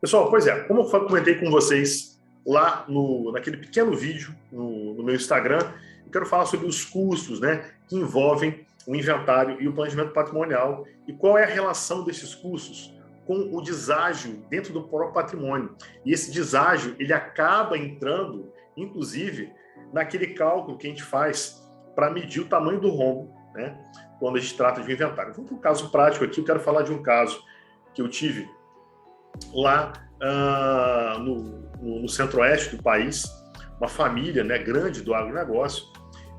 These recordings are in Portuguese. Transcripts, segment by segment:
Pessoal, pois é, como eu comentei com vocês lá naquele pequeno vídeo no meu Instagram, eu quero falar sobre os custos, né, que envolvem o inventário e o planejamento patrimonial e qual é a relação desses custos com o deságio dentro do próprio patrimônio. E esse deságio, ele acaba entrando, inclusive, naquele cálculo que a gente faz para medir o tamanho do rombo, né, quando a gente trata de um inventário. Vamos para um caso prático aqui, eu quero falar de um caso que eu tive lá no centro-oeste do país, uma família, né, grande do agronegócio,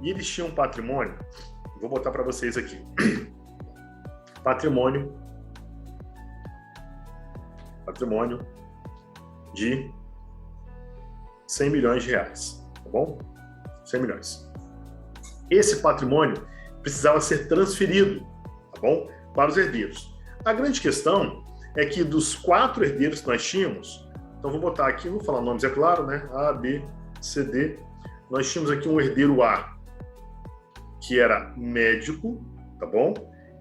e eles tinham um patrimônio, vou botar para vocês aqui, patrimônio de 100 milhões de reais, tá bom? 100 milhões. Esse patrimônio precisava ser transferido, tá bom? Para os herdeiros. A grande questão é que dos 4 herdeiros que nós tínhamos, então vou botar aqui, vou falar nomes, é claro, né? A, B, C, D. Nós tínhamos aqui um herdeiro A, que era médico, tá bom?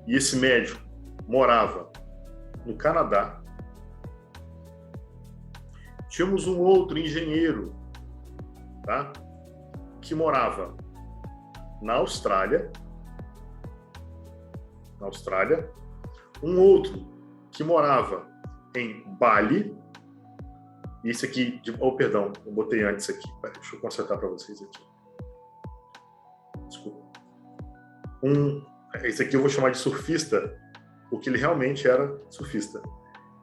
E esse médico morava no Canadá. Tínhamos um outro engenheiro, tá? Que morava na Austrália. Um outro que morava em Bali. Isso aqui, perdão, eu botei antes aqui. Deixa eu consertar para vocês aqui. Desculpa. Esse aqui eu vou chamar de surfista, porque ele realmente era surfista.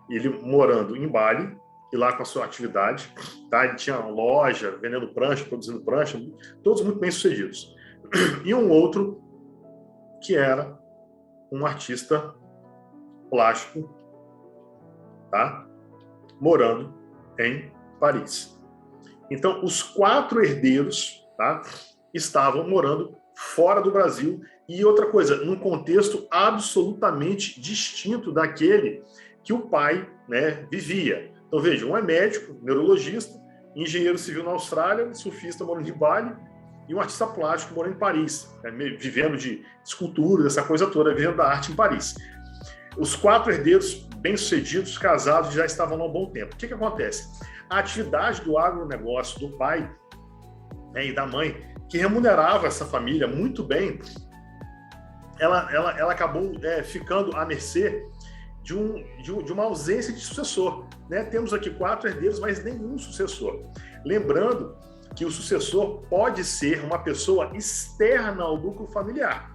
Ele morando em Bali, e lá com a sua atividade, tá? Ele tinha uma loja, vendendo prancha, produzindo prancha, todos muito bem sucedidos. E um outro que era um artista plástico, tá? Morando em Paris. Então, os 4 herdeiros, tá, estavam morando fora do Brasil, e outra coisa, num contexto absolutamente distinto daquele que o pai, né, vivia. Então, veja, um é médico, neurologista, engenheiro civil na Austrália, surfista morando em Bali, e um artista plástico morando em Paris, né, vivendo de escultura, dessa coisa toda, vivendo da arte em Paris. Os 4 herdeiros bem-sucedidos, casados, já estavam há um bom tempo. O que acontece? A atividade do agronegócio do pai, né, e da mãe, que remunerava essa família muito bem, ela acabou ficando à mercê de uma ausência de sucessor, né? Temos aqui 4 herdeiros, mas nenhum sucessor. Lembrando que o sucessor pode ser uma pessoa externa ao núcleo familiar,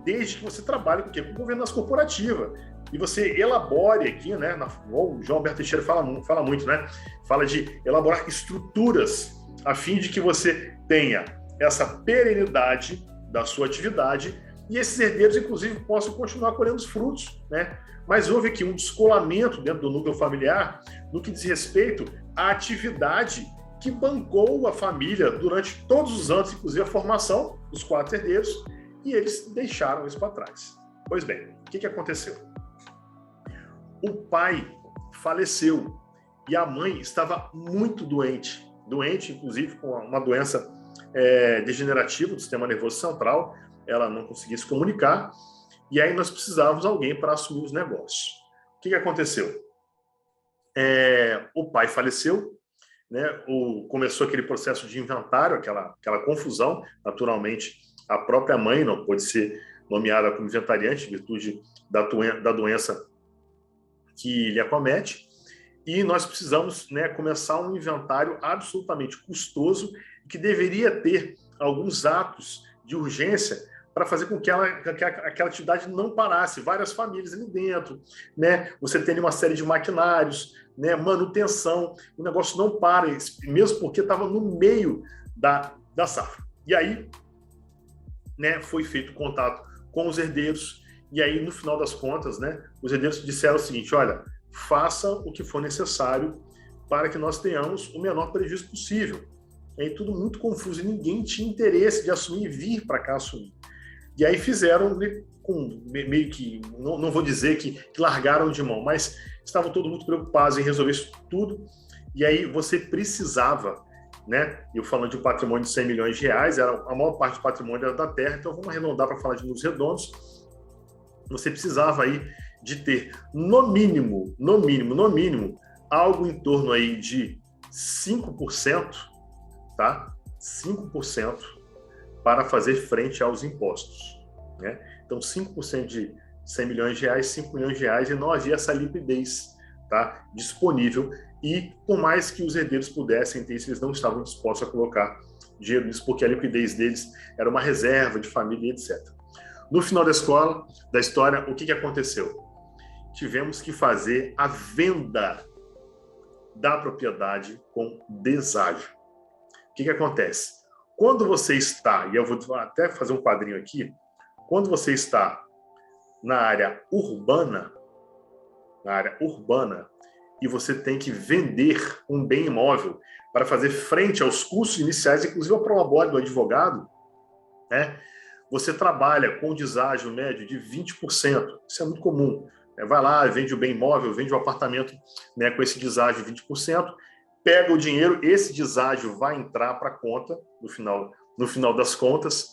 desde que você trabalhe com governança corporativa e você elabore aqui, né? O João Alberto Teixeira fala muito, né? Fala de elaborar estruturas a fim de que você tenha essa perenidade da sua atividade e esses herdeiros, inclusive, possam continuar colhendo os frutos, né? Mas houve aqui um descolamento dentro do núcleo familiar no que diz respeito à atividade que bancou a família durante todos os anos, inclusive a formação dos 4 herdeiros, e eles deixaram isso para trás. Pois bem, o que aconteceu? O pai faleceu e a mãe estava muito doente, inclusive com uma doença degenerativa do sistema nervoso central. Ela não conseguia se comunicar, e aí nós precisávamos de alguém para assumir os negócios. O que aconteceu? O pai faleceu, né? Começou aquele processo de inventário, aquela confusão. Naturalmente, a própria mãe não pôde ser nomeada como inventariante em virtude da doença que lhe acomete, e nós precisamos, né, começar um inventário absolutamente custoso, que deveria ter alguns atos de urgência para fazer com que aquela atividade não parasse, várias famílias ali dentro, né? Você tem uma série de maquinários, né? Manutenção, o negócio não para, mesmo porque estava no meio da safra. E aí, né, foi feito contato com os herdeiros, e aí, no final das contas, né, os herdeiros disseram o seguinte: olha, faça o que for necessário para que nós tenhamos o menor prejuízo possível. E aí, tudo muito confuso, e ninguém tinha interesse de assumir e vir para cá assumir. E aí fizeram meio que, não vou dizer que largaram de mão, mas estavam todos muito preocupados em resolver isso tudo. E aí você precisava, né? Eu falando de um patrimônio de 100 milhões de reais, a maior parte do patrimônio era da terra, então vamos arredondar para falar de números redondos. Você precisava aí de ter, no mínimo, algo em torno aí de 5%, tá? 5% para fazer frente aos impostos, né? Então, 5% de 100 milhões de reais, 5 milhões de reais, e não havia essa liquidez, tá, disponível, e por mais que os herdeiros pudessem ter isso, eles não estavam dispostos a colocar dinheiro nisso, porque a liquidez deles era uma reserva de família, etc. No final da história, o que aconteceu? Tivemos que fazer a venda da propriedade com deságio. O que acontece? Quando você está, e eu vou até fazer um quadrinho aqui, quando você está na área urbana, e você tem que vender um bem imóvel para fazer frente aos custos iniciais, inclusive ao prolabore do advogado, né? Você trabalha com deságio médio de 20%. Isso é muito comum. Vai lá, vende o bem imóvel, vende o apartamento, né, com esse deságio de 20%, pega o dinheiro, esse deságio vai entrar para a conta no final das contas,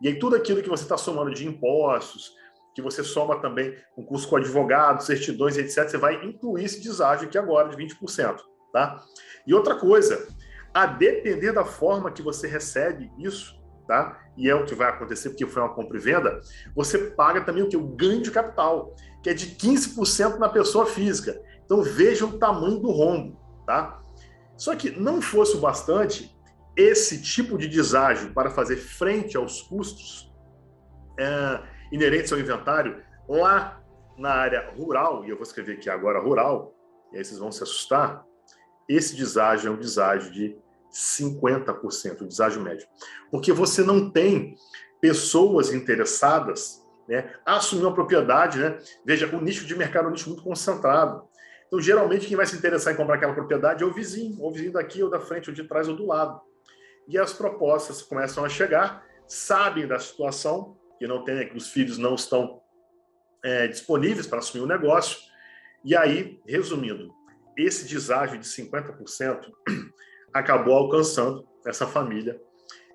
e aí tudo aquilo que você está somando de impostos, que você soma também um custo com advogado, certidões, etc., você vai incluir esse deságio aqui agora de 20%. Tá? E outra coisa, a depender da forma que você recebe isso, tá? E é o que vai acontecer porque foi uma compra e venda, você paga também o ganho de capital, que é de 15% na pessoa física. Então veja o tamanho do rombo. Tá? Só que não fosse o bastante, esse tipo de deságio para fazer frente aos custos inerentes ao inventário, lá na área rural, e eu vou escrever aqui agora rural, e aí vocês vão se assustar, esse deságio é um deságio de 50%, o deságio médio. Porque você não tem pessoas interessadas, né, a assumir uma propriedade, né? Veja, o nicho de mercado é um nicho muito concentrado. Então, geralmente, quem vai se interessar em comprar aquela propriedade é o vizinho daqui, ou da frente, ou de trás, ou do lado. E as propostas começam a chegar, sabem da situação, que não tem, que os filhos não estão disponíveis para assumir o negócio. E aí, resumindo, esse deságio de 50% acabou alcançando essa família.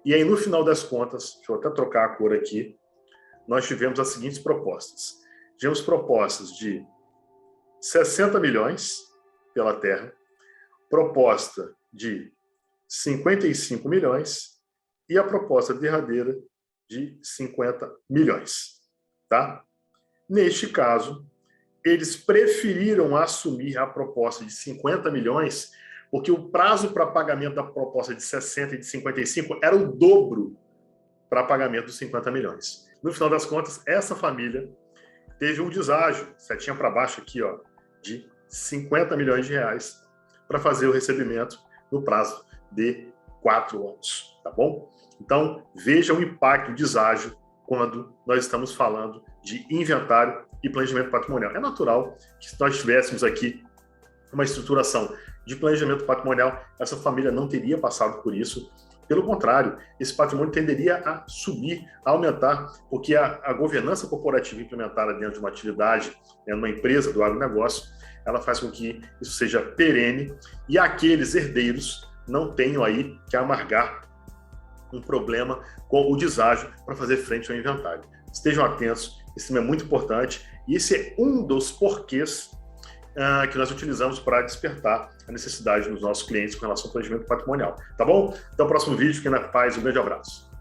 E aí, no final das contas, deixa eu até trocar a cor aqui, nós tivemos as seguintes propostas. Tivemos propostas de 60 milhões pela terra, proposta de 55 milhões e a proposta derradeira de 50 milhões. Tá? Neste caso, eles preferiram assumir a proposta de 50 milhões porque o prazo para pagamento da proposta de 60 e de 55 era o dobro para pagamento dos 50 milhões. No final das contas, essa família teve um deságio, setinha para baixo aqui, ó, de 50 milhões de reais para fazer o recebimento no prazo de 4 anos, tá bom? Então, veja o impacto do deságio quando nós estamos falando de inventário e planejamento patrimonial. É natural que se nós tivéssemos aqui uma estruturação de planejamento patrimonial, essa família não teria passado por isso. Pelo contrário, esse patrimônio tenderia a subir, a aumentar, porque a governança corporativa implementada dentro de uma atividade, numa empresa do agronegócio, ela faz com que isso seja perene e aqueles herdeiros não tenham aí que amargar um problema com o deságio para fazer frente ao inventário. Estejam atentos, esse tema é muito importante e esse é um dos porquês que nós utilizamos para despertar a necessidade dos nossos clientes com relação ao planejamento patrimonial. Tá bom? Até o próximo vídeo, fiquem na paz, um grande abraço.